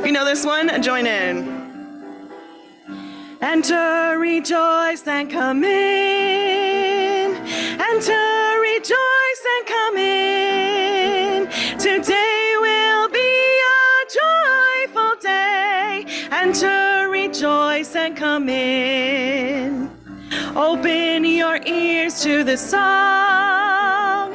you know this one? Join in. Enter, rejoice, and come in. Enter, rejoice, and come in. Today will be a joyful day. Enter, rejoice, and come in. Open your ears to the song.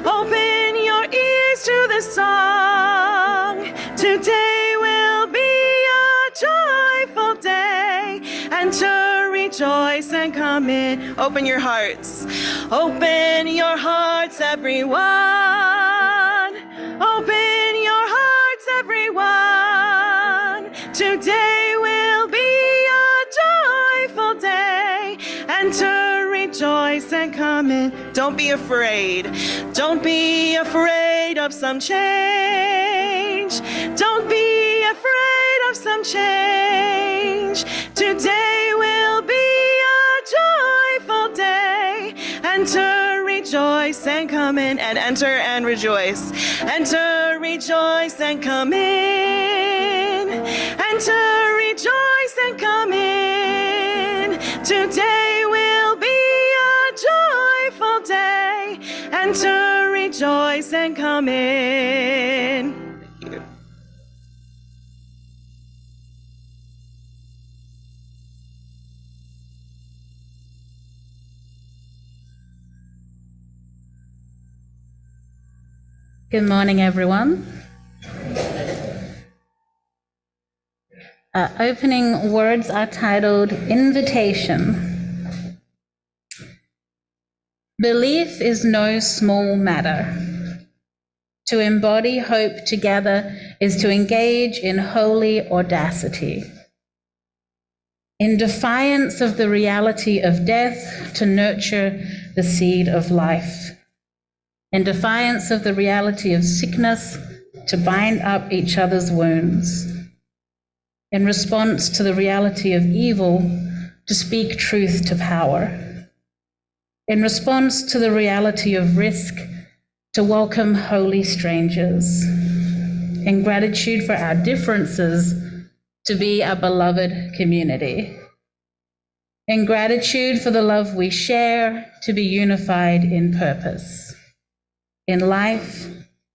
Open your ears to the song. Today will be a joyful day. Enter, rejoice, and come in. Open your hearts. Open your hearts, everyone. Open your hearts, everyone. Today will be a joyful day. Enter, rejoice, and come in. Don't be afraid. Don't be afraid of some change. Don't be afraid of some change. Today will be a joyful day. Enter, rejoice, and come in. And enter and rejoice. Enter, rejoice, and come in. Enter, rejoice, and come in. Today will be a joyful day. Enter, rejoice, and come in. Thank you. Good morning, everyone. Our opening words are titled Invitation. Belief is no small matter. To embody hope together is to engage in holy audacity. In defiance of the reality of death, to nurture the seed of life. In defiance of the reality of sickness, to bind up each other's wounds. In response to the reality of evil, to speak truth to power. In response to the reality of risk, to welcome holy strangers. In gratitude for our differences, to be a beloved community. In gratitude for the love we share, to be unified in purpose. In life,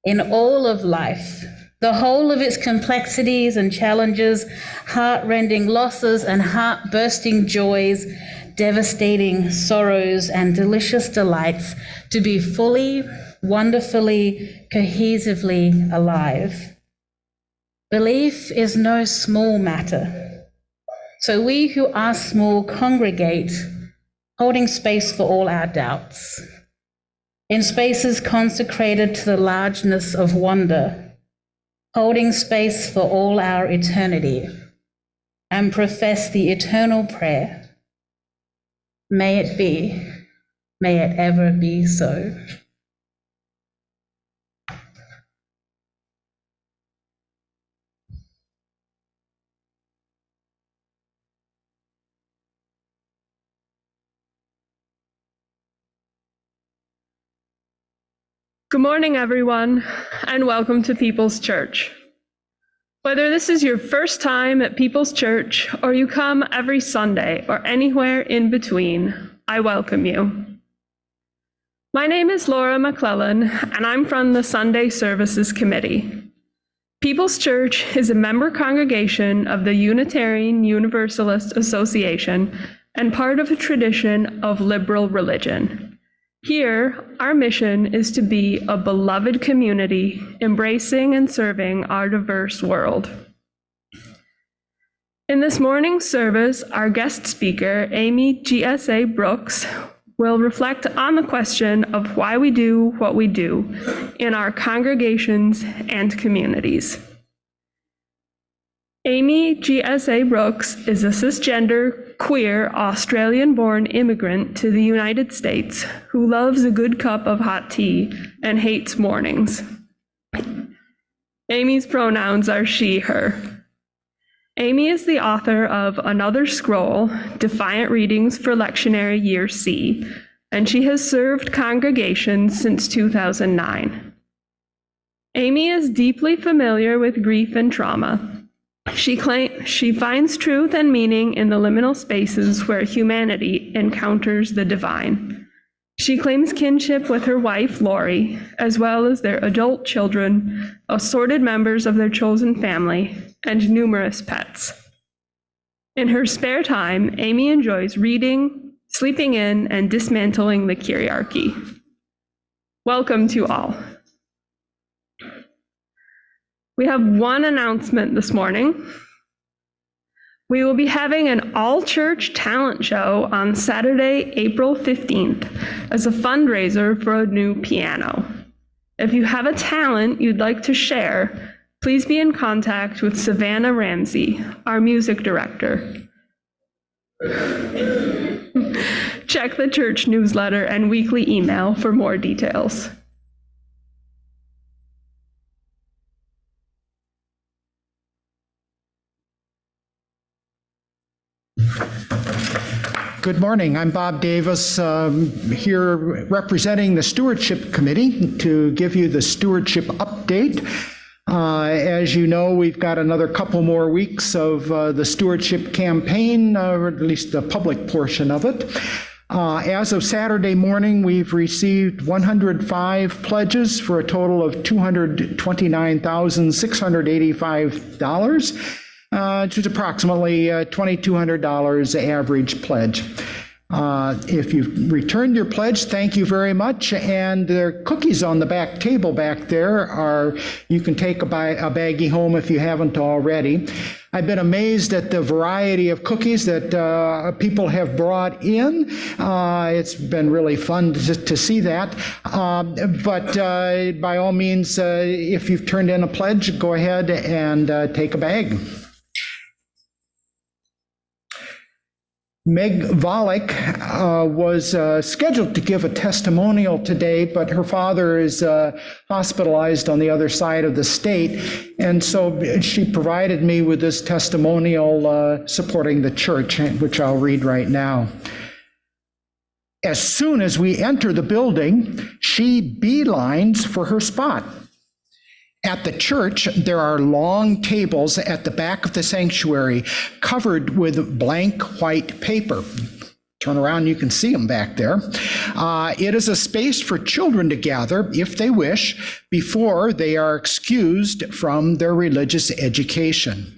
in all of life, the whole of its complexities and challenges, heart-rending losses and heart-bursting joys, devastating sorrows and delicious delights, to be fully, wonderfully, cohesively alive. Belief is no small matter. So we who are small congregate, holding space for all our doubts. In spaces consecrated to the largeness of wonder, holding space for all our eternity, and profess the eternal prayer. May it be, may it ever be so. Good morning, everyone, and welcome to People's Church. Whether this is your first time at People's Church or you come every Sunday or anywhere in between, I welcome you. My name is Laura McClellan, and I'm from the Sunday Services Committee. People's Church is a member congregation of the Unitarian Universalist Association and part of a tradition of liberal religion. Here, our mission is to be a beloved community, embracing and serving our diverse world. In this morning's service, our guest speaker, Amy G.S.A. Brooks, will reflect on the question of why we do what we do in our congregations and communities. Amy G.S.A. Brooks is a cisgender, queer, Australian-born immigrant to the United States who loves a good cup of hot tea and hates mornings. Amy's pronouns are she, her. Amy is the author of Another Scroll, Defiant Readings for Lectionary Year C, and she has served congregations since 2009. Amy is deeply familiar with grief and trauma. She finds truth and meaning in the liminal spaces where humanity encounters the divine. She claims kinship with her wife, Laurie, as well as their adult children, assorted members of their chosen family, and numerous pets. In her spare time, Amy enjoys reading, sleeping in, and dismantling the kyriarchy. Welcome to all. We have one announcement this morning. We will be having an all-church talent show on Saturday, April 15th, as a fundraiser for a new piano. If you have a talent you'd like to share, please be in contact with Savannah Ramsey, our music director. Check the church newsletter and weekly email for more details. Good morning. I'm Bob Davis, here representing the Stewardship Committee to give you the stewardship update. As you know, we've got another couple more weeks of the stewardship campaign, or at least the public portion of it. As of Saturday morning, we've received 105 pledges for a total of $229,685. Which is approximately $2,200 average pledge. If you've returned your pledge, thank you very much. And there are cookies on the back table back there. You can take a baggie home if you haven't already. I've been amazed at the variety of cookies that people have brought in. It's been really fun to see that. But by all means, if you've turned in a pledge, go ahead and take a bag. Meg Volek was scheduled to give a testimonial today, but her father is hospitalized on the other side of the state, and so she provided me with this testimonial supporting the church, which I'll read right now. As soon as we enter the building, she beelines for her spot. At the church, there are long tables at the back of the sanctuary covered with blank white paper. Turn around, you can see them back there. It is a space for children to gather, if they wish, before they are excused from their religious education.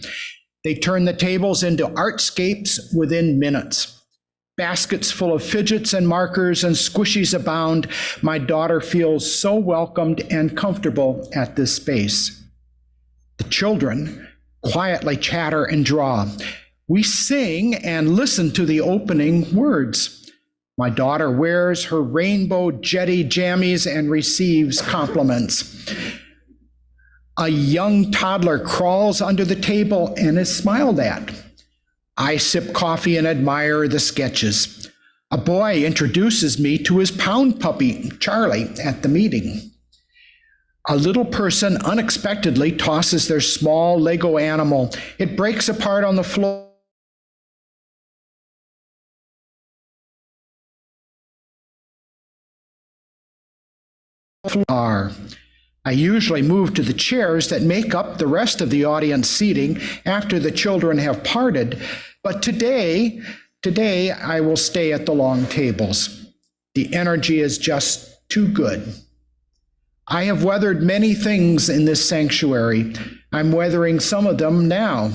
They turn the tables into artscapes within minutes. Baskets full of fidgets and markers and squishies abound. My daughter feels so welcomed and comfortable at this space. The children quietly chatter and draw. We sing and listen to the opening words. My daughter wears her rainbow jetty jammies and receives compliments. A young toddler crawls under the table and is smiled at. I sip coffee and admire the sketches. A boy introduces me to his pound puppy, Charlie, at the meeting. A little person unexpectedly tosses their small Lego animal. It breaks apart on the floor. I usually move to the chairs that make up the rest of the audience seating after the children have parted, but today I will stay at the long tables. The energy is just too good. I have weathered many things in this sanctuary. I'm weathering some of them now.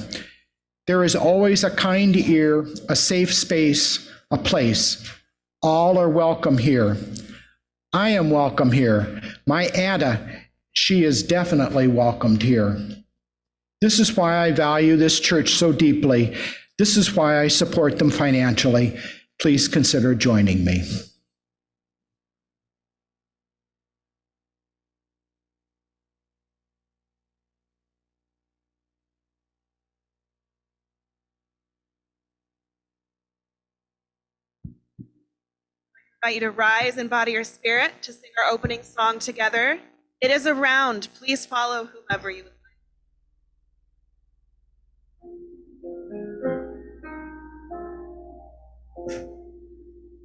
There is always a kind ear, a safe space, a place. All are welcome here. I am welcome here. My Ada, she is definitely welcomed here. This is why I value this church so deeply. This is why I support them financially. Please consider joining me. I invite you to rise in body or spirit to sing our opening song together. It is a round. Please follow whomever you would like.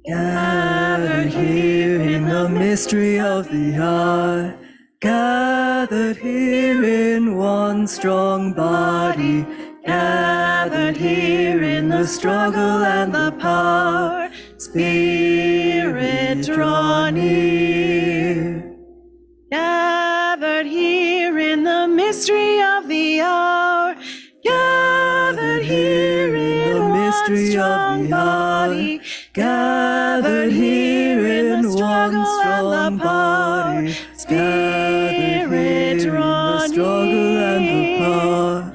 Gathered here in the mystery of the heart, God. gathered here in one strong body, gathered here in the struggle and the power. Spirit, draw near. Gathered here in the mystery of the hour, gathered here in the mystery one of the strong hour, body, gathered here in one strong body, Spirit, draw near.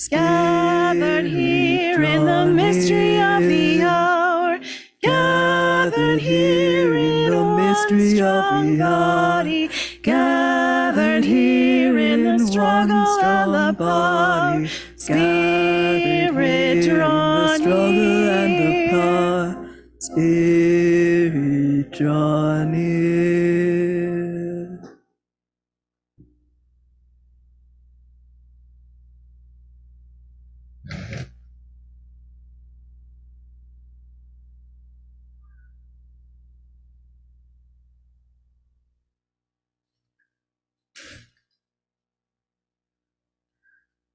Gathered here in the mystery of the hour, gathered here in the mystery of the body, gathered here in the struggle and the power. Spirit, draw near. Spirit, draw near.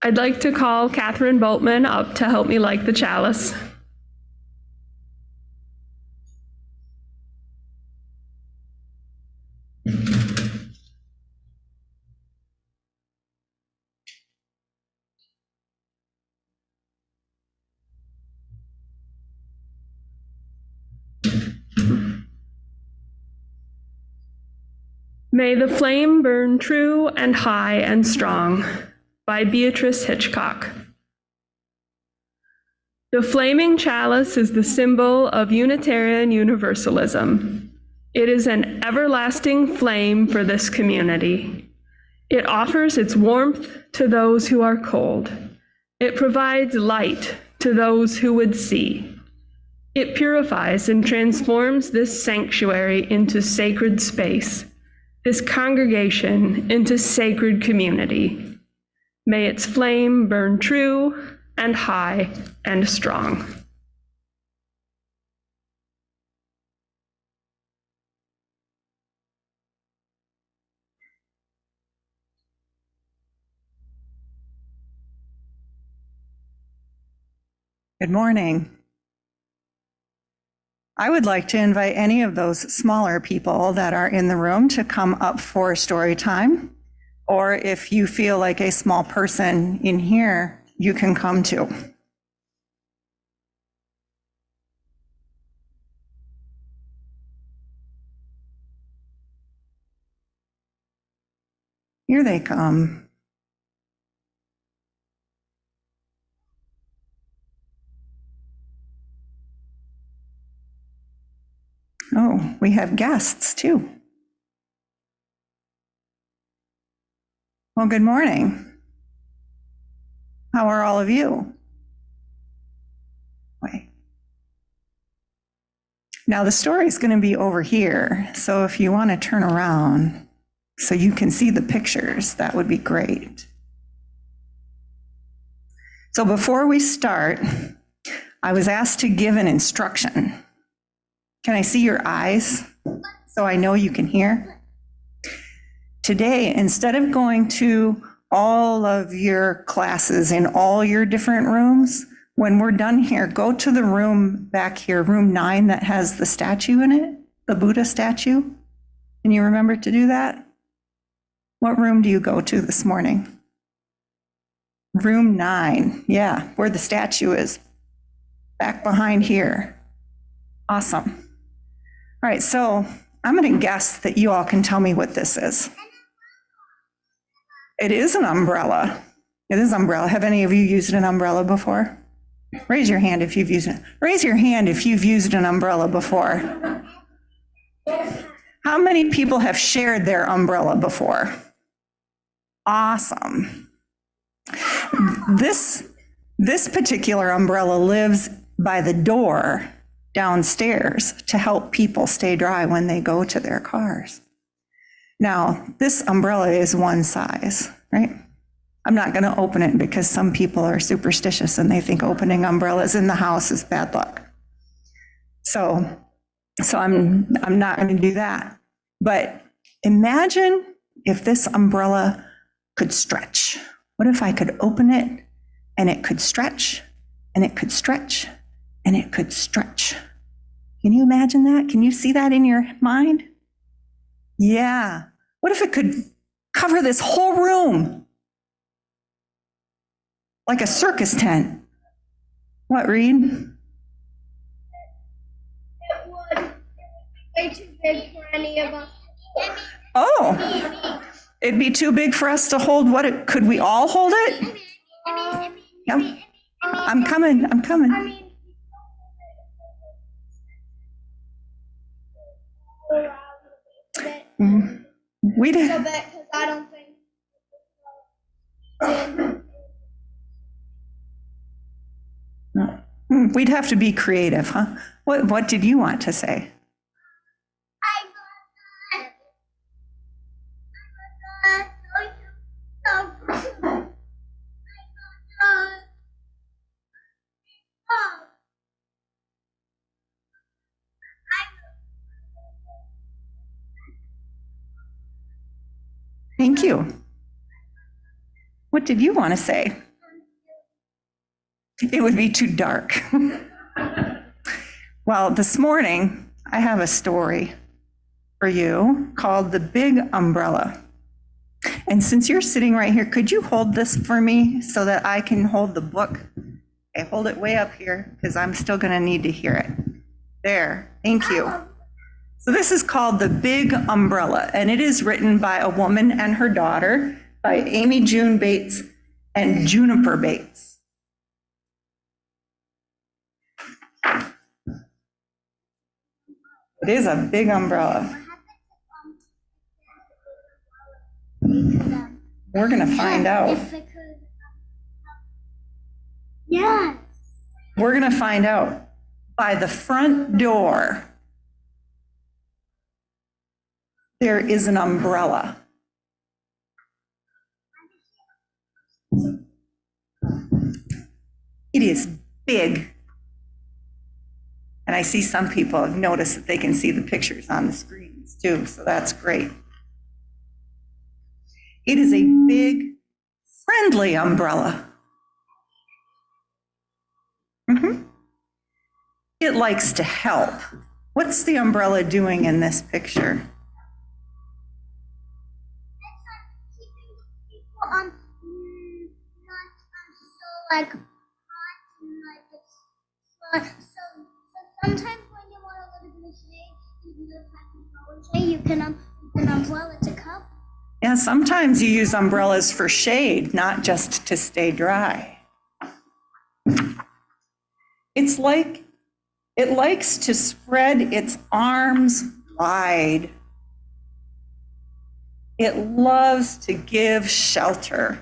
I'd like to call Catherine Boltman up to help me light the chalice. May the flame burn true and high and strong, by Beatrice Hitchcock. The flaming chalice is the symbol of Unitarian Universalism. It is an everlasting flame for this community. It offers its warmth to those who are cold. It provides light to those who would see. It purifies and transforms this sanctuary into sacred space, this congregation into sacred community. May its flame burn true and high and strong. Good morning. I would like to invite any of those smaller people that are in the room to come up for story time. Or if you feel like a small person in here, you can come too. Here they come. Oh, we have guests too. Well, good morning. How are all of you? Wait. Now the story is going to be over here, so if you want to turn around so you can see the pictures, that would be great. So before we start, I was asked to give an instruction. Can I see your eyes so I know you can hear? Today, instead of going to all of your classes in all your different rooms, when we're done here, go to the room back here, room 9, that has the statue in it, the Buddha statue. Can you remember to do that? What room do you go to this morning? Room 9, yeah, where the statue is, back behind here. Awesome. All right, so I'm going to guess that you all can tell me what this is. It is an umbrella. It is umbrella. Have any of you used an umbrella before? Raise your hand if you've used it. Raise your hand if you've used an umbrella before. How many people have shared their umbrella before? Awesome. This particular umbrella lives by the door downstairs to help people stay dry when they go to their cars. Now, this umbrella is one size, right? I'm not going to open it because some people are superstitious and they think opening umbrellas in the house is bad luck. So I'm not going to do that. But imagine if this umbrella could stretch? What if I could open it and it could stretch and it could stretch and it could stretch? Can you imagine that? Can you see that in your mind? Yeah. What if it could cover this whole room like a circus tent? What, Reed? It would be way too big for any of us. Oh, it'd be too big for us to hold. What? Could we all hold it? Yep. I'm coming. I'm coming. We did. So that, because I don't think. We'd have to be creative, huh? What did you want to say? Thank you. What did you want to say? It would be too dark. Well, this morning, I have a story for you called The Big Umbrella. And since you're sitting right here, could you hold this for me so that I can hold the book? Okay, hold it way up here because I'm still going to need to hear it. There, thank you. So this is called The Big Umbrella, and it is written by a woman and her daughter, by Amy June Bates and Juniper Bates. It is a big umbrella. We're going to find out. Yes. We're going to find out. By the front door, there is an umbrella. It is big. And I see some people have noticed that they can see the pictures on the screens too, so that's great. It is a big, friendly umbrella. It likes to help. What's the umbrella doing in this picture? Not so like hot and like so sometimes when you want a little bit of shade, you can an umbrella to cover. Yeah, sometimes you use umbrellas for shade, not just to stay dry. It's like it likes to spread its arms wide. It loves to give shelter.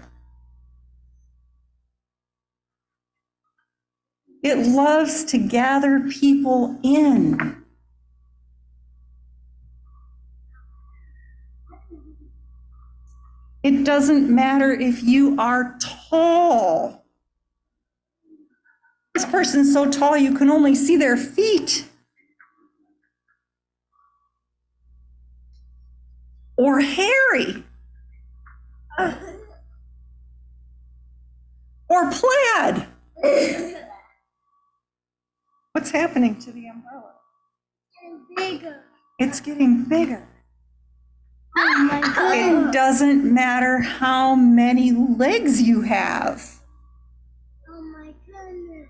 It loves to gather people in. It doesn't matter if you are tall. This person's so tall you can only see their feet. Or hairy. Or plaid. What's happening to the umbrella? Bigger. It's getting bigger. Oh my goodness. It doesn't matter how many legs you have. Oh my goodness.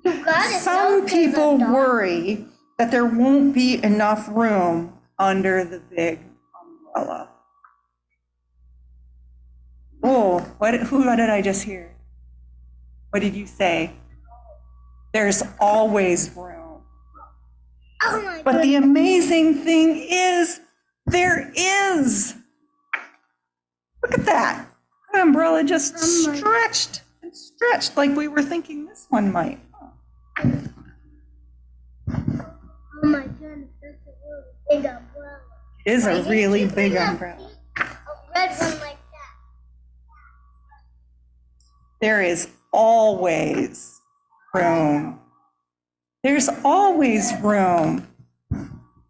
You got it. Some people worry that there won't be enough room under the big umbrella. Oh, what did I just hear? What did you say? There's always room. Oh my But the amazing thing is, there is. Look at that. That umbrella just stretched and stretched like we were thinking this one might. Oh my goodness, that's a really big umbrella. It is a really big umbrella. A red one like that. There is always room. There's always room.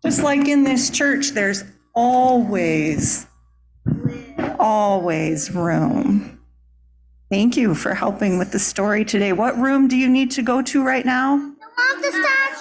Just like in this church, there's always always room. Thank you for helping with the story today. What room do you need to go to right now?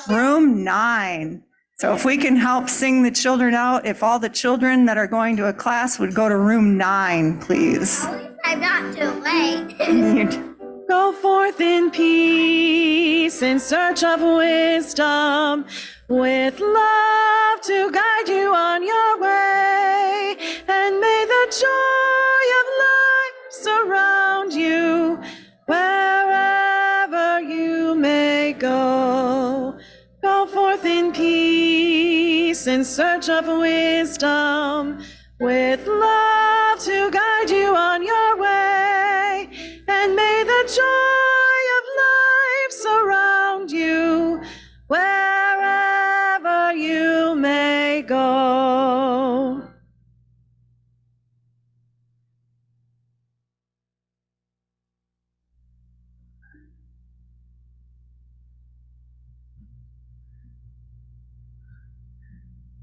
Room 9. So if we can help sing the children out, if all the children that are going to a class would go to room 9, please. I'm not too late. Go forth in peace in search of wisdom, with love to guide you on your way. And may the joy of life surround you wherever you may go. Go forth in peace in search of wisdom, with love to guide you on your way. And may the joy of life surround you wherever you may go.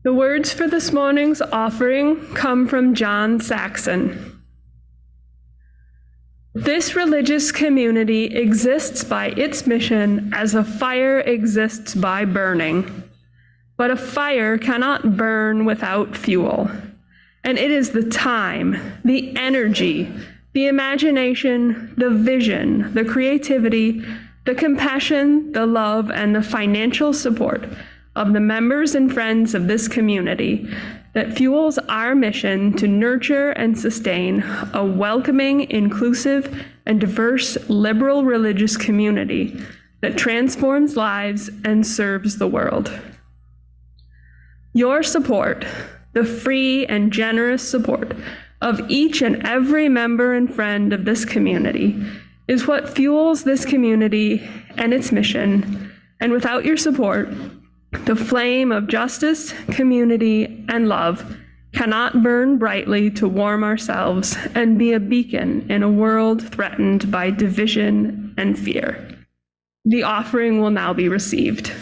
The words for this morning's offering come from John Saxon. This religious community exists by its mission as a fire exists by burning. But a fire cannot burn without fuel. And it is the time, the energy, the imagination, the vision, the creativity, the compassion, the love, and the financial support of the members and friends of this community that fuels our mission to nurture and sustain a welcoming, inclusive, and diverse liberal religious community that transforms lives and serves the world. Your support, the free and generous support of each and every member and friend of this community, is what fuels this community and its mission. And without your support, the flame of justice, community, and love cannot burn brightly to warm ourselves and be a beacon in a world threatened by division and fear. The offering will now be received.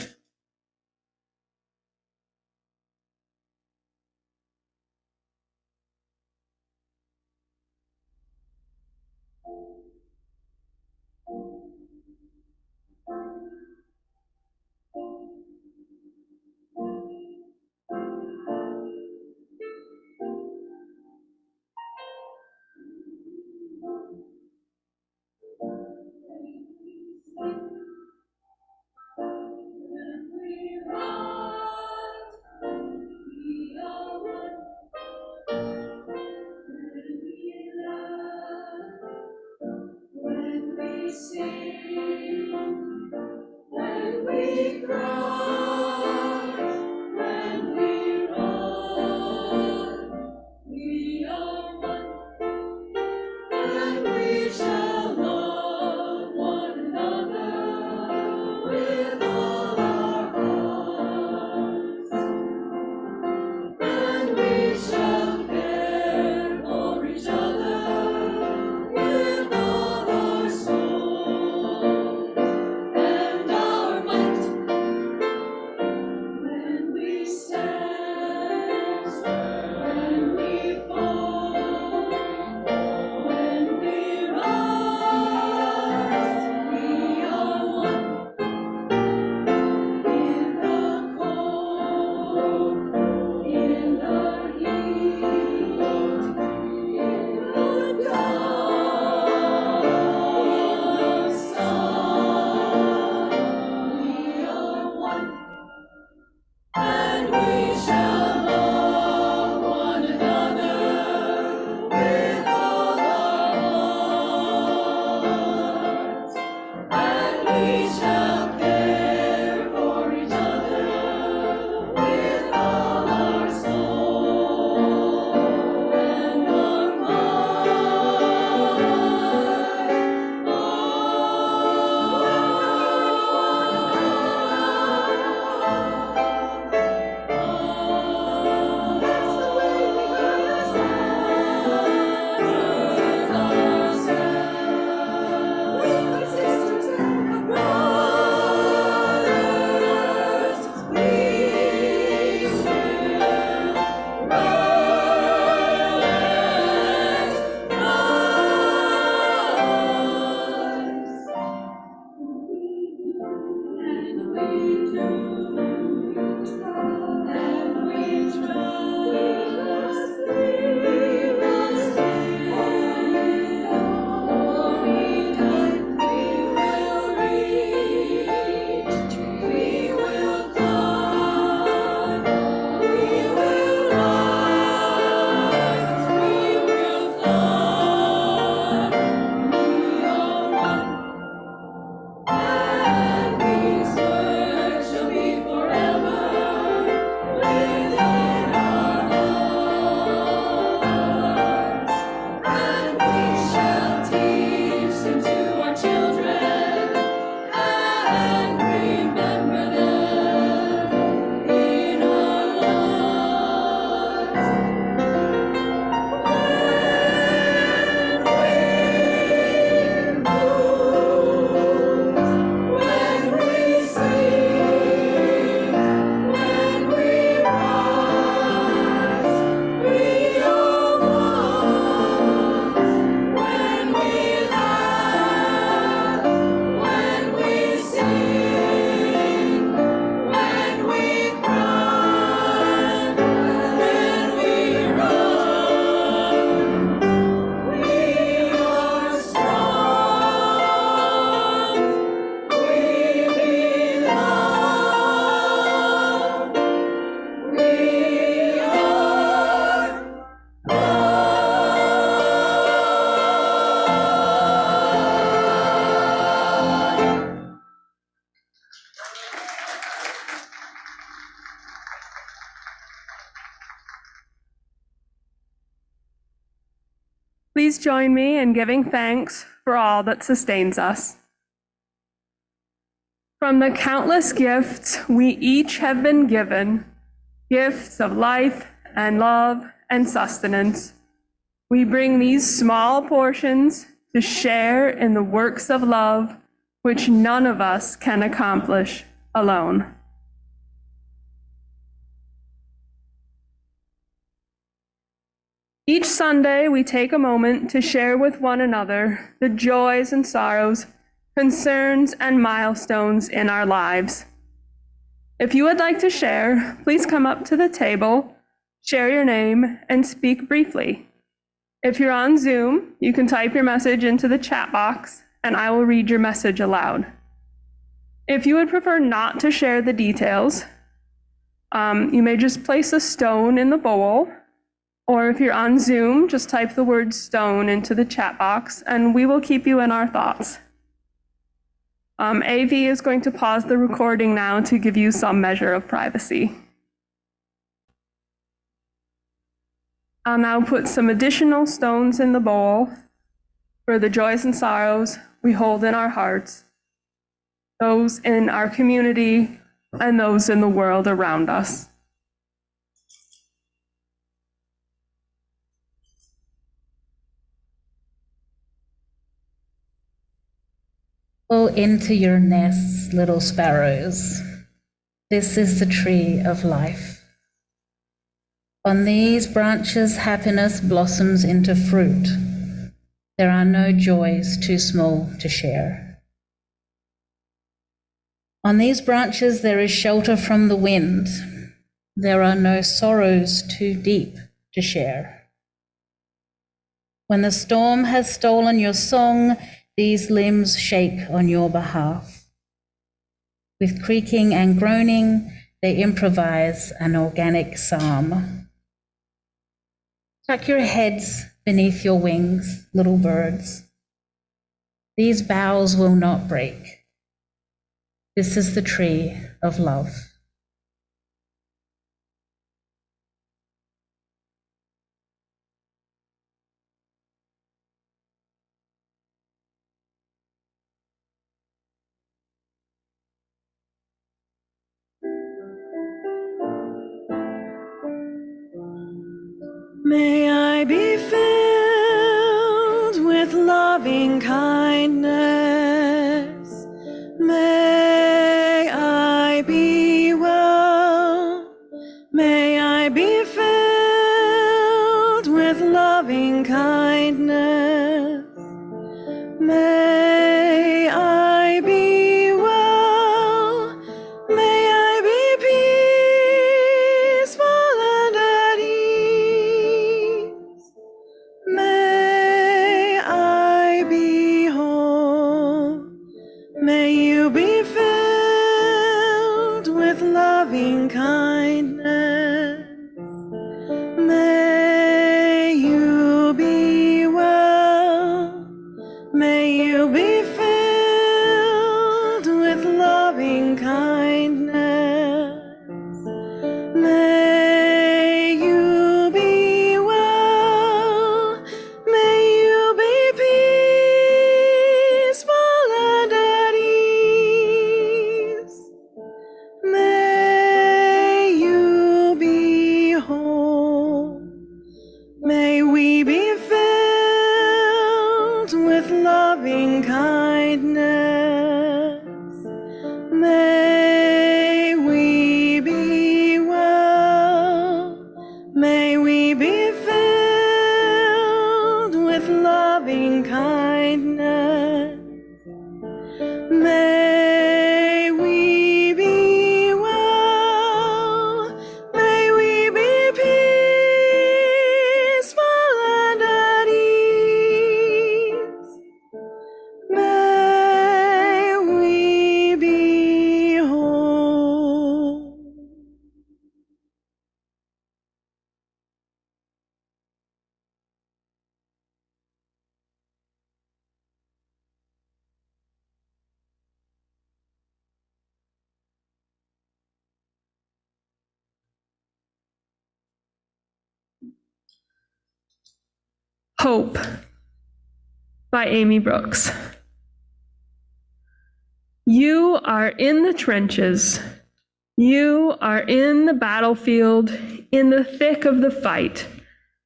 please join me in giving thanks for all that sustains us. From the countless gifts we each have been given, gifts of life and love and sustenance, we bring these small portions to share in the works of love which none of us can accomplish alone. Each Sunday, we take a moment to share with one another the joys and sorrows, concerns and milestones in our lives. If you would like to share, please come up to the table, share your name, and speak briefly. If you're on Zoom, you can type your message into the chat box, and I will read your message aloud. If you would prefer not to share the details, you may just place a stone in the bowl, or if you're on Zoom, just type the word stone into the chat box, and we will keep you in our thoughts. AV is going to pause the recording now to give you some measure of privacy. I'll now put some additional stones in the bowl for the joys and sorrows we hold in our hearts, those in our community, and those in the world around us. Go into your nests, little sparrows. This is the tree of life. On these branches, happiness blossoms into fruit. There are no joys too small to share. On these branches, there is shelter from the wind. There are no sorrows too deep to share. When the storm has stolen your song, these limbs shake on your behalf. With creaking and groaning, they improvise an organic psalm. Tuck your heads beneath your wings, little birds. These boughs will not break. This is the tree of love. May I be filled with loving kindness. May I be well. May I be filled with loving kindness. May I be well. May I be peaceful and at ease. May I be whole. May you be filled with loving kindness. May you be well. May you be filled with loving kindness. May you be well. May you be peaceful and at ease. May you be whole. May we be filled with loving kindness. May we be well. May we be filled with loving kindness. May we be well. May we be peaceful and at ease. May we be whole. Hope. by Amy Brooks. You are in the trenches. You are in the battlefield, in the thick of the fight.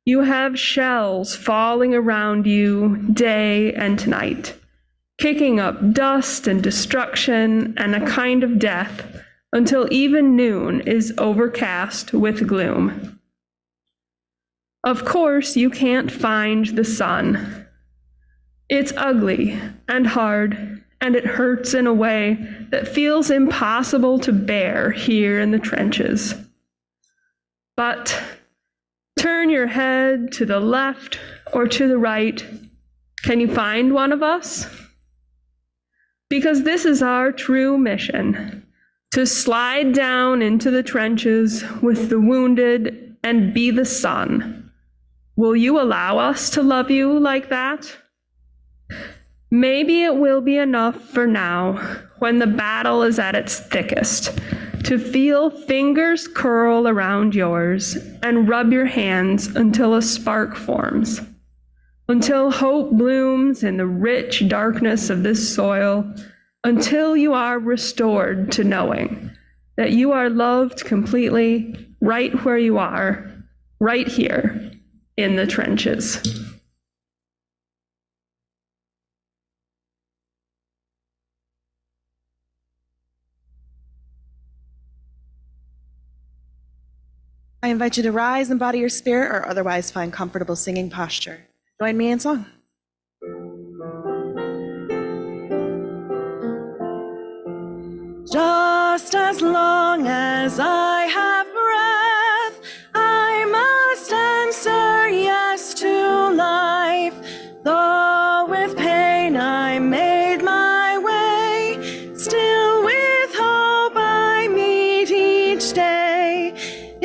You have shells falling around you day and night, kicking up dust and destruction and a kind of death until even noon is overcast with gloom. Of course, you can't find the sun. It's ugly and hard, and it hurts in a way that feels impossible to bear here in the trenches. But turn your head to the left or to the right. Can you find one of us? Because this is our true mission, to slide down into the trenches with the wounded and be the sun. Will you allow us to love you like that? Maybe it will be enough for now, when the battle is at its thickest, to feel fingers curl around yours and rub your hands until a spark forms, until hope blooms in the rich darkness of this soil, until you are restored to knowing that you are loved completely right where you are, right here in the trenches. I invite you to rise, embody your spirit, or otherwise find comfortable singing posture. Join me in song. Just as long as I have breath, I must answer yes to life. Though with pain I made my way, still with hope I meet each day.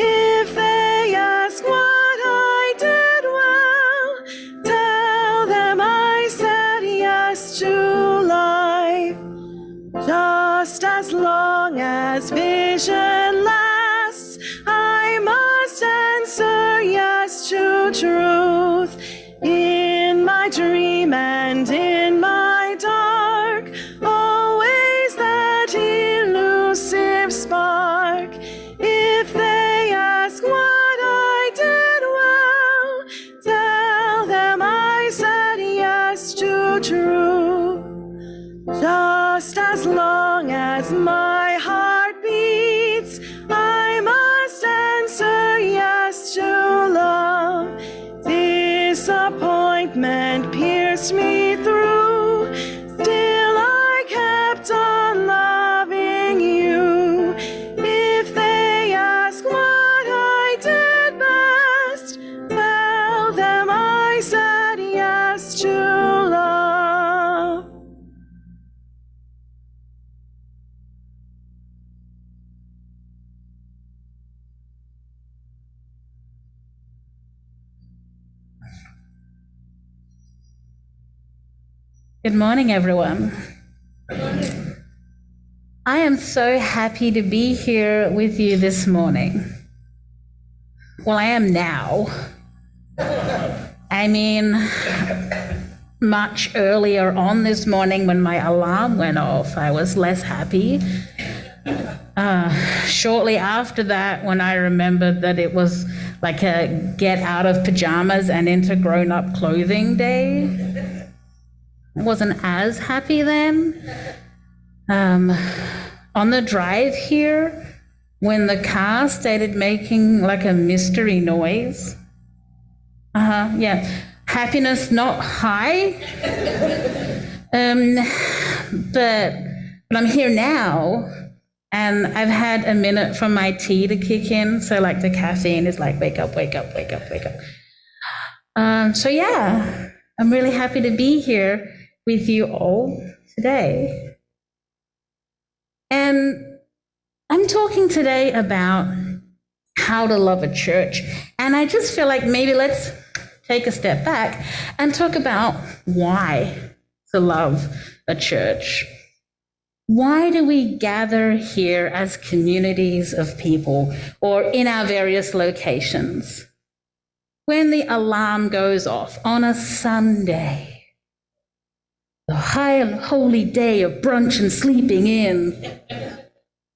If they ask what I did well, tell them I said yes to life. Just as long as vision lasts, I must answer yes to truth. In my dream and in my dark, always that elusive spark. If they ask what I did well, tell them I said yes to truth. Just as long as my heart beats, I must answer yes to love. Disappointment pierced me through, still I kept on loving you. If they ask what I did best, tell them I said yes to love. Good morning, everyone. I am so happy to be here with you this morning. Well, I am now. I mean, much earlier on this morning when my alarm went off, I was less happy. Shortly after that, when I remembered that it was like a get out of pajamas and into grown-up clothing day, I wasn't as happy then. On the drive here, when the car started making like a mystery noise, yeah, happiness not high, but I'm here now, and I've had a minute for my tea to kick in, so like the caffeine is like, wake up, wake up, wake up, wake up. So yeah, I'm really happy to be here with you all today. And I'm talking today about how to love a church. And I just feel like maybe let's take a step back and talk about why to love a church. Why do we gather here as communities of people or in our various locations when the alarm goes off on a Sunday? the high and holy day of brunch and sleeping in.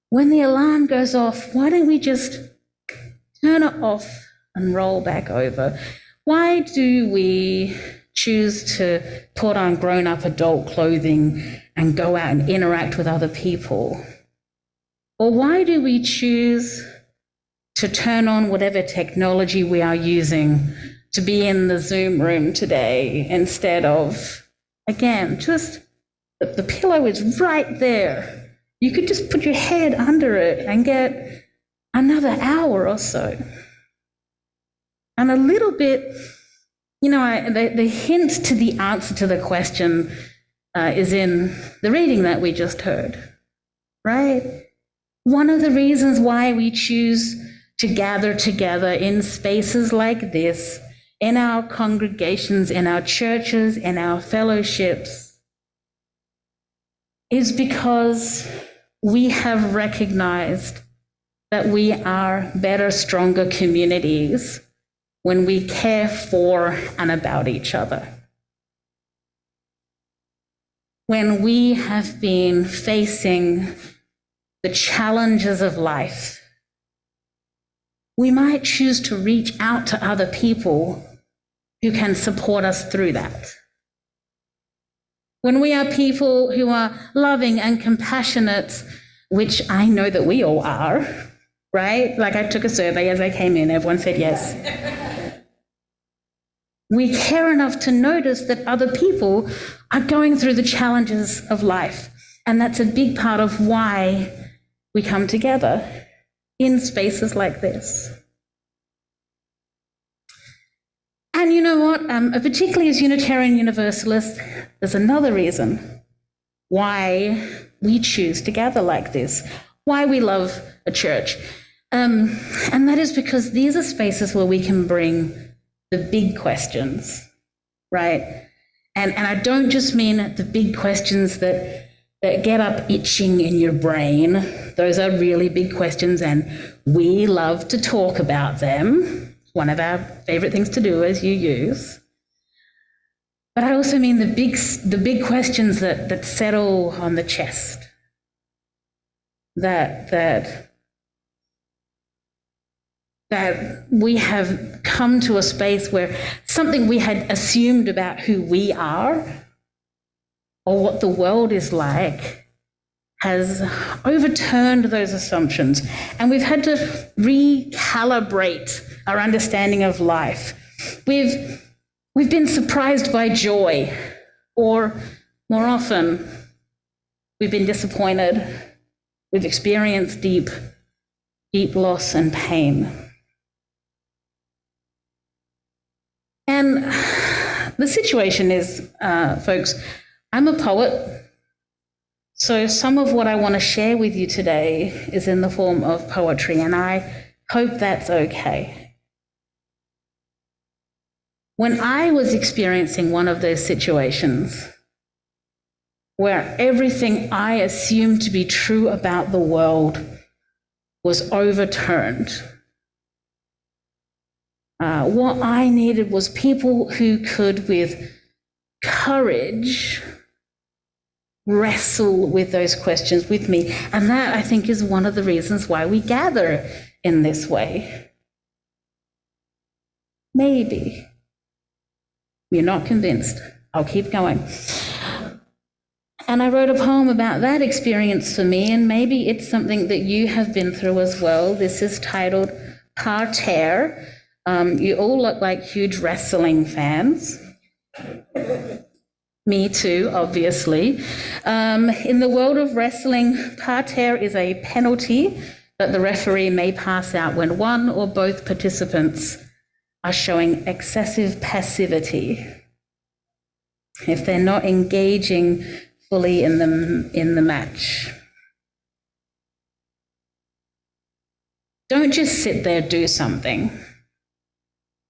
When the alarm goes off, why don't we just turn it off and roll back over? Why do we choose to put on grown-up adult clothing and go out and interact with other people? Or why do we choose to turn on whatever technology we are using to be in the Zoom room today instead of, again, just the pillow is right there. You could just put your head under it and get another hour or so. And a little bit, the hint to the answer to the question is in the reading that we just heard, right? One of the reasons why we choose to gather together in spaces like this, in our congregations, in our churches, in our fellowships, is because we have recognized that we are better, stronger communities when we care for and about each other. When we have been facing the challenges of life, we might choose to reach out to other people who can support us through that. When we are people who are loving and compassionate, which I know that we all are, right? Like I took a survey as I came in, everyone said yes. We care enough to notice that other people are going through the challenges of life. And that's a big part of why we come together in spaces like this. And you know what? Particularly as Unitarian Universalists, there's another reason why we choose to gather like this, why we love a church. And that is because these are spaces where we can bring the big questions, right? And I don't just mean the big questions that get up itching in your brain. Those are really big questions, and we love to talk about them. One of our favorite things to do as you use. But I also mean the big questions that settle on the chest, that we have come to a space where something we had assumed about who we are or what the world is like has overturned those assumptions, and we've had to recalibrate our understanding of life. We've been surprised by joy, or more often, we've been disappointed. We've experienced deep loss and pain. And the situation is, folks, I'm a poet, so some of what I want to share with you today is in the form of poetry, and I hope that's okay. When I was experiencing one of those situations where everything I assumed to be true about the world was overturned, what I needed was people who could, with courage, wrestle with those questions with me. And that, I think, is one of the reasons why we gather in this way. Maybe. You're not convinced. I'll keep going. And I wrote a poem about that experience for me, and maybe it's something that you have been through as well. This is titled Parterre. You all look like huge wrestling fans. Me too, obviously. In the world of wrestling, parterre is a penalty that the referee may pass out when one or both participants are showing excessive passivity, if they're not engaging fully in the match. Don't just sit there, do something.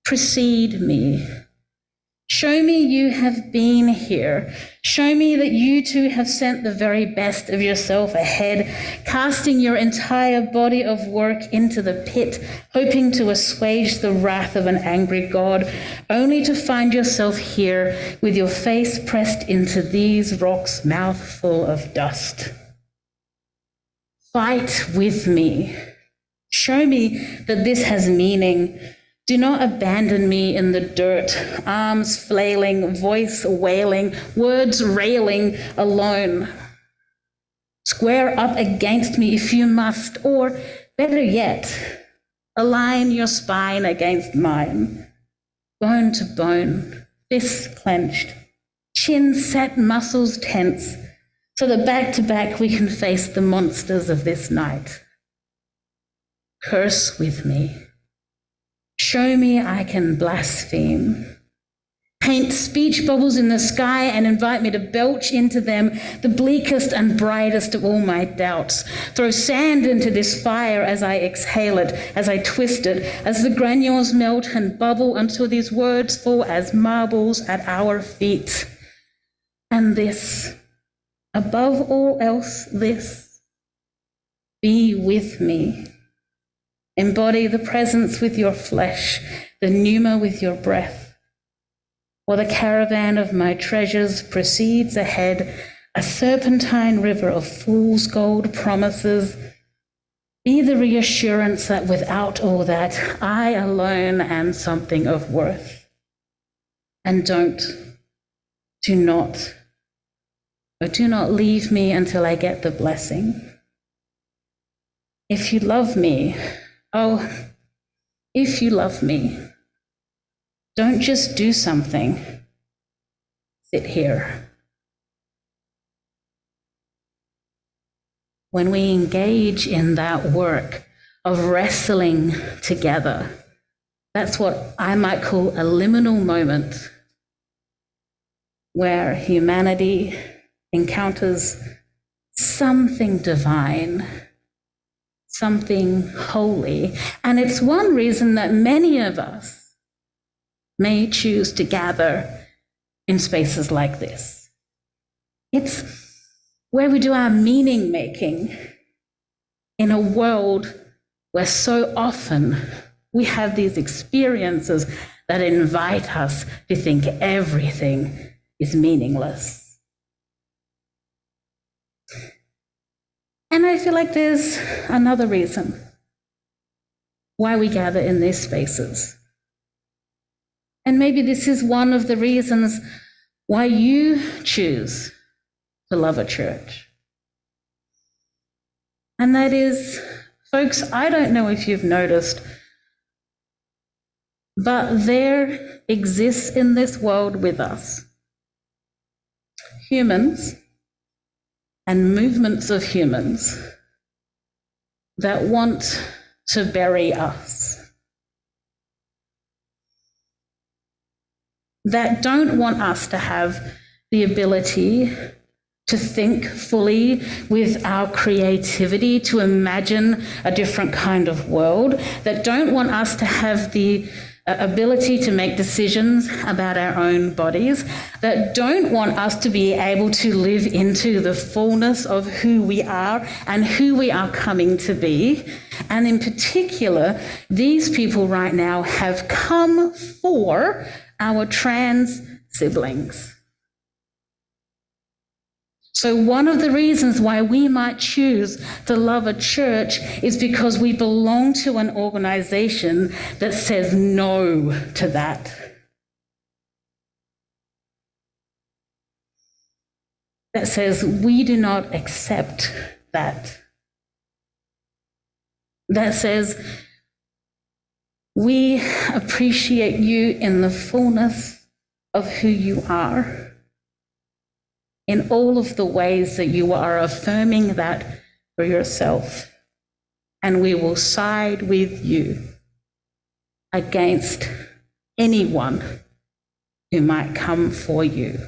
Precede me. Show me you have been here. Show me that you too have sent the very best of yourself ahead, casting your entire body of work into the pit, hoping to assuage the wrath of an angry God, only to find yourself here with your face pressed into these rocks, mouth full of dust. Fight with me. Show me that this has meaning. Do not abandon me in the dirt, arms flailing, voice wailing, words railing alone. Square up against me if you must, or better yet, align your spine against mine, bone to bone, fists clenched, chin set, muscles tense, so that back to back we can face the monsters of this night. Curse with me. Show me I can blaspheme. Paint speech bubbles in the sky and invite me to belch into them the bleakest and brightest of all my doubts. Throw sand into this fire as I exhale it, as I twist it, as the granules melt and bubble until these words fall as marbles at our feet. And this, above all else, this, be with me. Embody the presence with your flesh, the pneuma with your breath. While the caravan of my treasures proceeds ahead, a serpentine river of fool's gold promises, be the reassurance that without all that, I alone am something of worth. And do not leave me until I get the blessing. If you love me, if you love me, don't just do something. Sit here. When we engage in that work of wrestling together, that's what I might call a liminal moment, where humanity encounters something divine, something holy. And it's one reason that many of us may choose to gather in spaces like this. It's where we do our meaning making in a world where so often we have these experiences that invite us to think everything is meaningless. And I feel like there's another reason why we gather in these spaces. And maybe this is one of the reasons why you choose to love a church. And that is, folks, I don't know if you've noticed, but there exists in this world with us humans and movements of humans that want to bury us, that don't want us to have the ability to think fully with our creativity, to imagine a different kind of world, that don't want us to have the ability to make decisions about our own bodies, that don't want us to be able to live into the fullness of who we are and who we are coming to be. And in particular, these people right now have come for our trans siblings. So one of the reasons why we might choose to love a church is because we belong to an organization that says no to that. That says we do not accept that. That says we appreciate you in the fullness of who you are, in all of the ways that you are affirming that for yourself. And we will side with you against anyone who might come for you.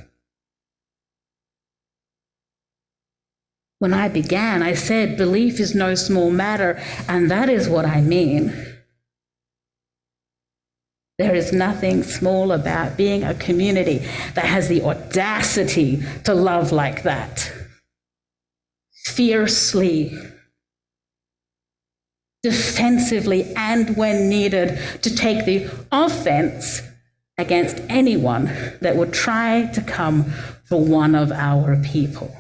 When I began, I said belief is no small matter, and that is what I mean. There is nothing small about being a community that has the audacity to love like that. Fiercely, defensively, and when needed, to take the offense against anyone that would try to come for one of our people.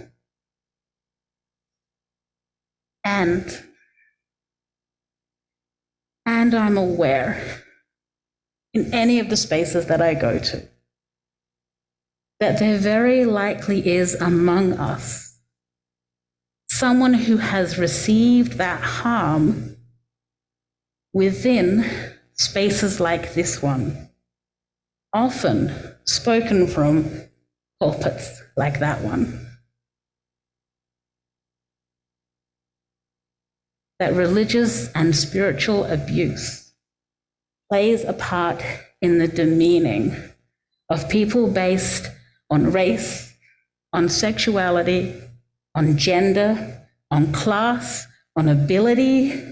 And I'm aware in any of the spaces that I go to that there very likely is among us someone who has received that harm within spaces like this one, often spoken from pulpits like that one. That religious and spiritual abuse plays a part in the demeaning of people based on race, on sexuality, on gender, on class, on ability,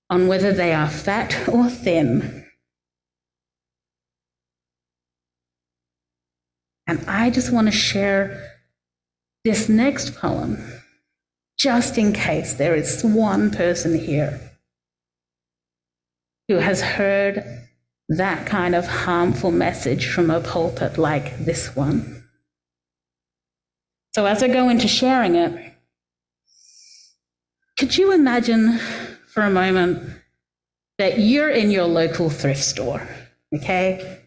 on whether they are fat or thin. And I just want to share this next poem, just in case there is one person here who has heard that kind of harmful message from a pulpit like this one. So as I go into sharing it, could you imagine for a moment that you're in your local thrift store, okay?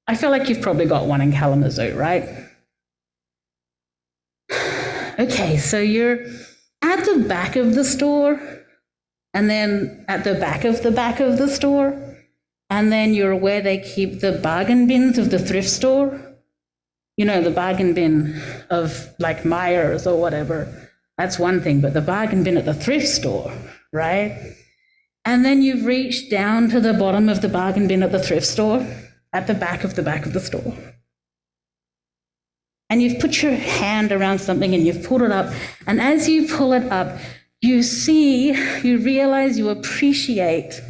I feel like you've probably got one in Kalamazoo, right? Okay, so you're at the back of the store, and then at the back of the store, and then you're where they keep the bargain bins of the thrift store. You know, the bargain bin of like Myers or whatever. That's one thing, but the bargain bin at the thrift store, right? And then you've reached down to the bottom of the bargain bin at the thrift store, at the back of the store. And you've put your hand around something and you've pulled it up. And as you pull it up, you see, you realize, you appreciate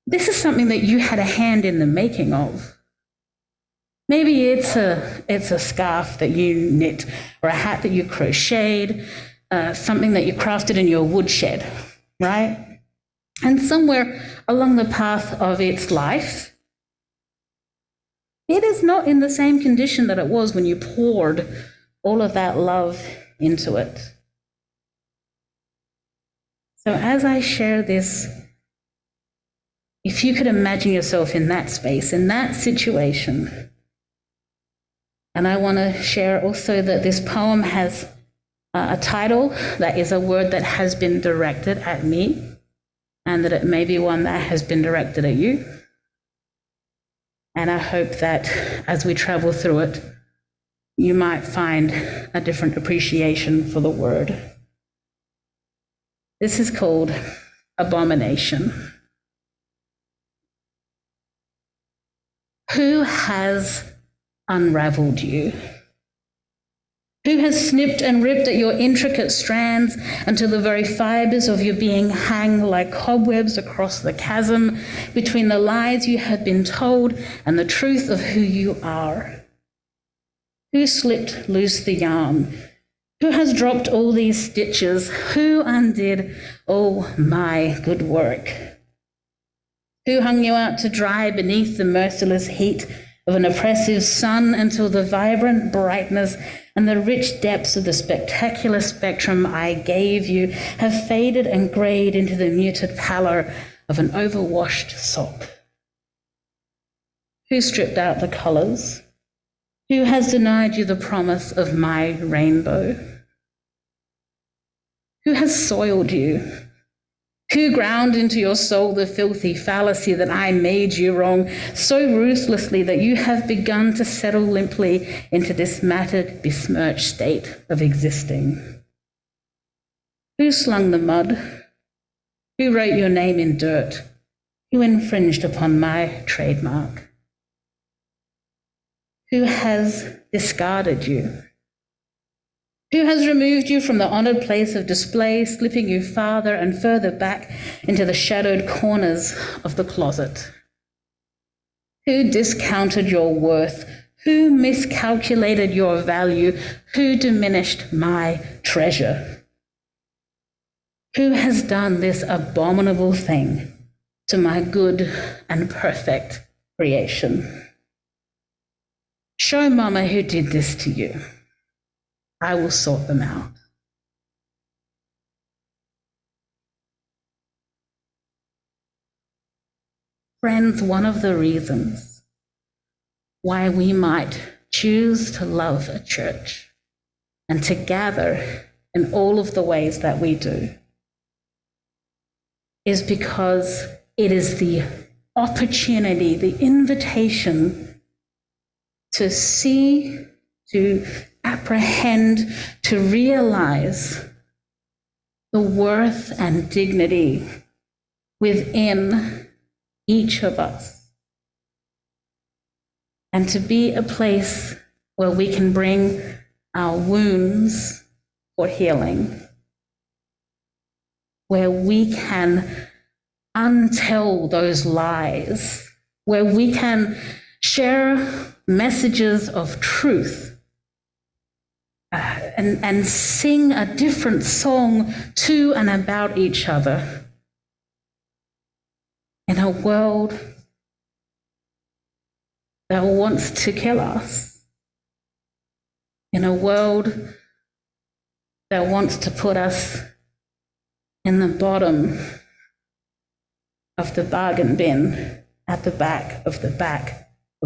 this is something that you had a hand in the making of. Maybe it's a scarf that you knit, or a hat that you crocheted, something that you crafted in your woodshed, right? And somewhere along the path of its life, it is not in the same condition that it was when you poured all of that love into it. So as I share this, if you could imagine yourself in that space, in that situation. And I want to share also that this poem has a title that is a word that has been directed at me, and that it may be one that has been directed at you. And I hope that as we travel through it, you might find a different appreciation for the word. This is called abomination. Who has unraveled you? Who has snipped and ripped at your intricate strands until the very fibers of your being hang like cobwebs across the chasm between the lies you had been told and the truth of who you are? Who slipped loose the yarn? Who has dropped all these stitches? Who undid all my good work? Who hung you out to dry beneath the merciless heat of an oppressive sun until the vibrant brightness and the rich depths of the spectacular spectrum I gave you have faded and grayed into the muted pallor of an overwashed sock? Who stripped out the colors? Who has denied you the promise of my rainbow? Who has soiled you? Who ground into your soul the filthy fallacy that I made you wrong so ruthlessly that you have begun to settle limply into this matted, besmirched state of existing? Who slung the mud? Who wrote your name in dirt? Who infringed upon my trademark? Who has discarded you? Who has removed you from the honored place of display, slipping you farther and further back into the shadowed corners of the closet? Who discounted your worth? Who miscalculated your value? Who diminished my treasure? Who has done this abominable thing to my good and perfect creation? Show Mama who did this to you. I will sort them out. Friends, one of the reasons why we might choose to love a church and to gather in all of the ways that we do is because it is the opportunity, the invitation to see, to apprehend, to realize the worth and dignity within each of us, and to be a place where we can bring our wounds for healing, where we can untell those lies, where we can share messages of truth and sing a different song to and about each other in a world that wants to kill us, in a world that wants to put us in the bottom of the bargain bin at the back of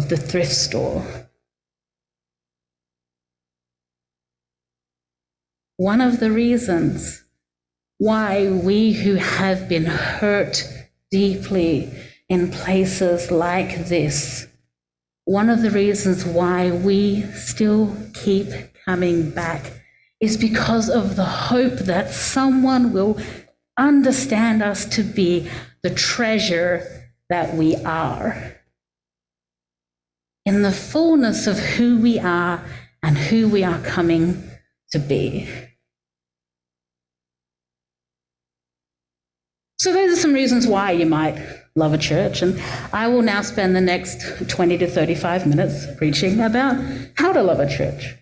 the thrift store. One of the reasons why we who have been hurt deeply in places like this, one of the reasons why we still keep coming back is because of the hope that someone will understand us to be the treasure that we are, in the fullness of who we are and who we are coming to be. So those are some reasons why you might love a church, and I will now spend the next 20 to 35 minutes preaching about how to love a church.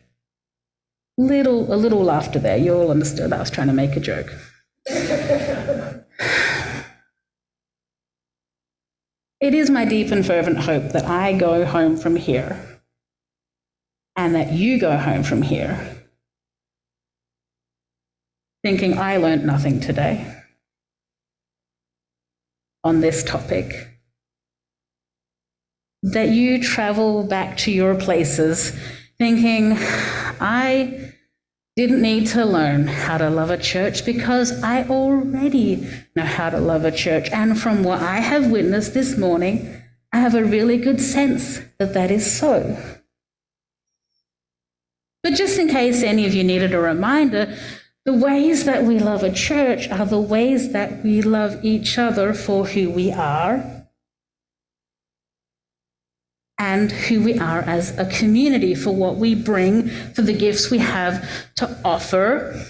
A little laughter there. You all understood I was trying to make a joke. It is my deep and fervent hope that I go home from here and that you go home from here thinking I learned nothing today on this topic, that you travel back to your places thinking, I didn't need to learn how to love a church because I already know how to love a church. And from what I have witnessed this morning, I have a really good sense that that is so. But just in case any of you needed a reminder, the ways that we love a church are the ways that we love each other for who we are and who we are as a community, for what we bring, for the gifts we have to offer.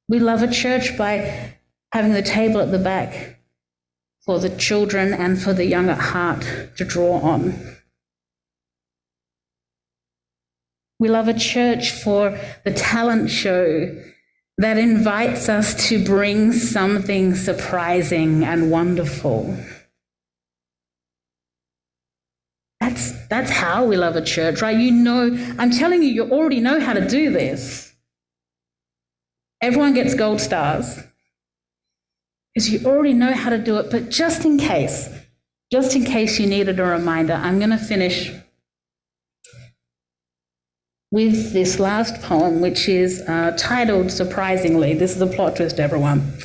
We love a church by having the table at the back for the children and for the young at heart to draw on. We love a church for the talent show that invites us to bring something surprising and wonderful. That's how we love a church, right? You know, I'm telling you, you already know how to do this. Everyone gets gold stars because you already know how to do it. But just in case you needed a reminder, I'm going to finish with this last poem, which is titled, surprisingly, this is a plot twist, everyone.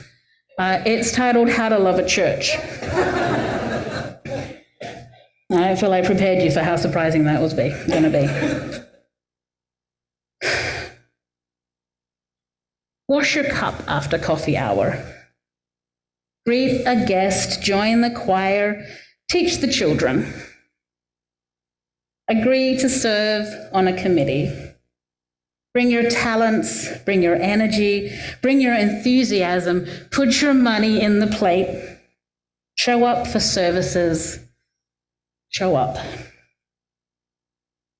It's titled How to Love a Church. I feel I prepared you for how surprising that was going to be. Wash your cup after coffee hour. Greet a guest, join the choir, teach the children. Agree to serve on a committee. Bring your talents, bring your energy, bring your enthusiasm, put your money in the plate, show up for services, Show up.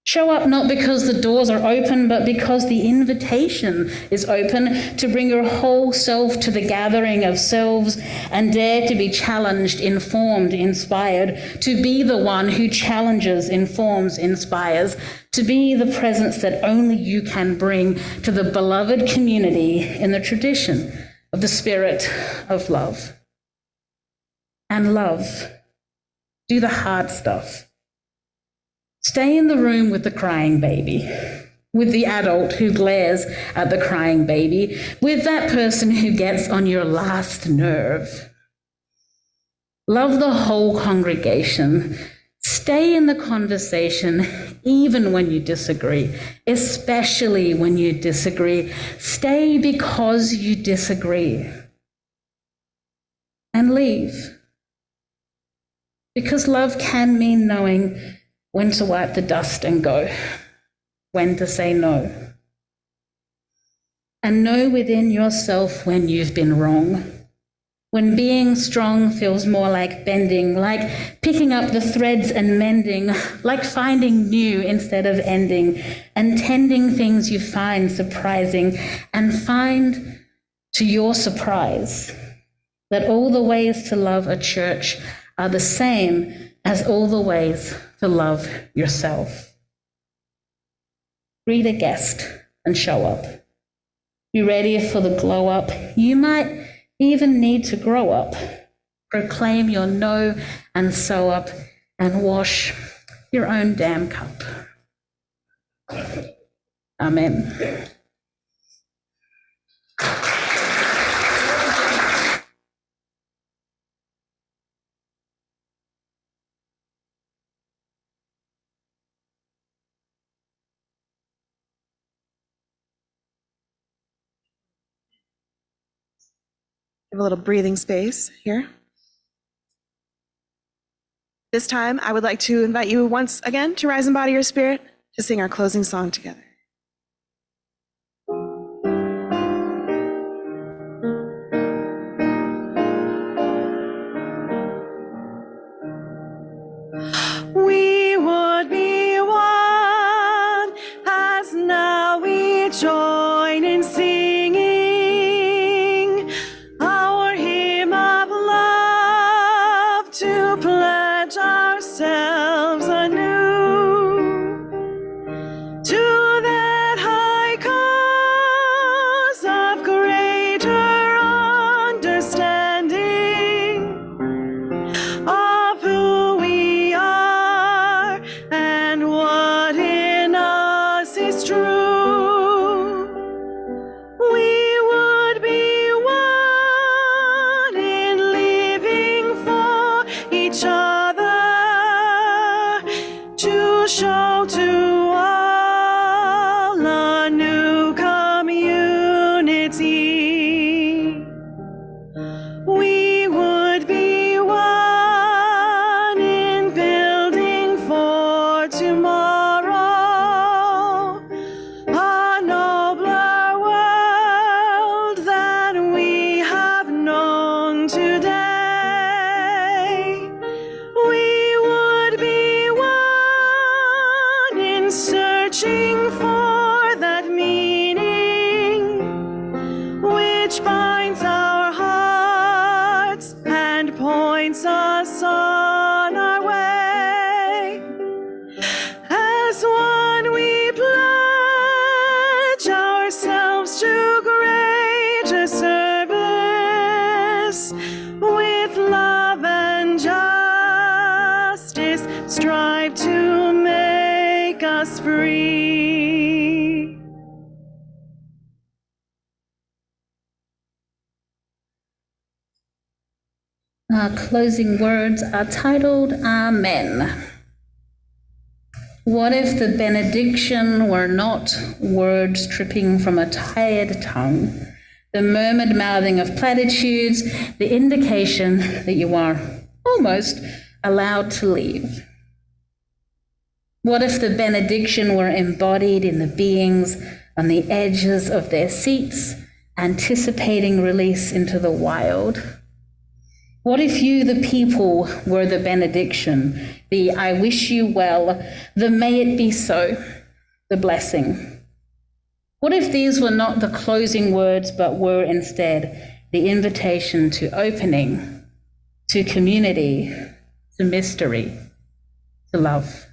Show up not because the doors are open, but because the invitation is open to bring your whole self to the gathering of selves and dare to be challenged, informed, inspired, to be the one who challenges, informs, inspires, to be the presence that only you can bring to the beloved community in the tradition of the spirit of love. And love. Do the hard stuff. Stay in the room with the crying baby, with the adult who glares at the crying baby, with that person who gets on your last nerve. Love the whole congregation. Stay in the conversation even when you disagree, especially when you disagree. Stay because you disagree. And leave. Because love can mean knowing when to wipe the dust and go, when to say no. And know within yourself when you've been wrong, when being strong feels more like bending, like picking up the threads and mending, like finding new instead of ending, and tending things you find surprising, and find to your surprise that all the ways to love a church are the same as all the ways to love yourself. Greet a guest and show up. Be ready for the glow up. You might even need to grow up. Proclaim your no and sew up and wash your own damn cup. Amen. Give a little breathing space here. This time, I would like to invite you once again to rise in body or spirit to sing our closing song together. We would be one as now we join in singing our hymn of love to pledge ourselves anew to that high cause of greater understanding of who we are and what in us is true. We would be one in living for each other to show to all a new community. We would be one in building for tomorrow, a nobler world than we have known today. We would be one in searching for that meaning which binds our hearts and points us on our way. As one we pledge ourselves to greater service with love and justice, strive to make us free. Our closing words are titled Amen. What if the benediction were not words dripping from a tired tongue, the murmured mouthing of platitudes, the indication that you are almost allowed to leave? What if the benediction were embodied in the beings on the edges of their seats, anticipating release into the wild? What if you, the people, were the benediction, the I wish you well, the may it be so, the blessing? What if these were not the closing words, but were instead the invitation to opening, to community, to mystery, to love?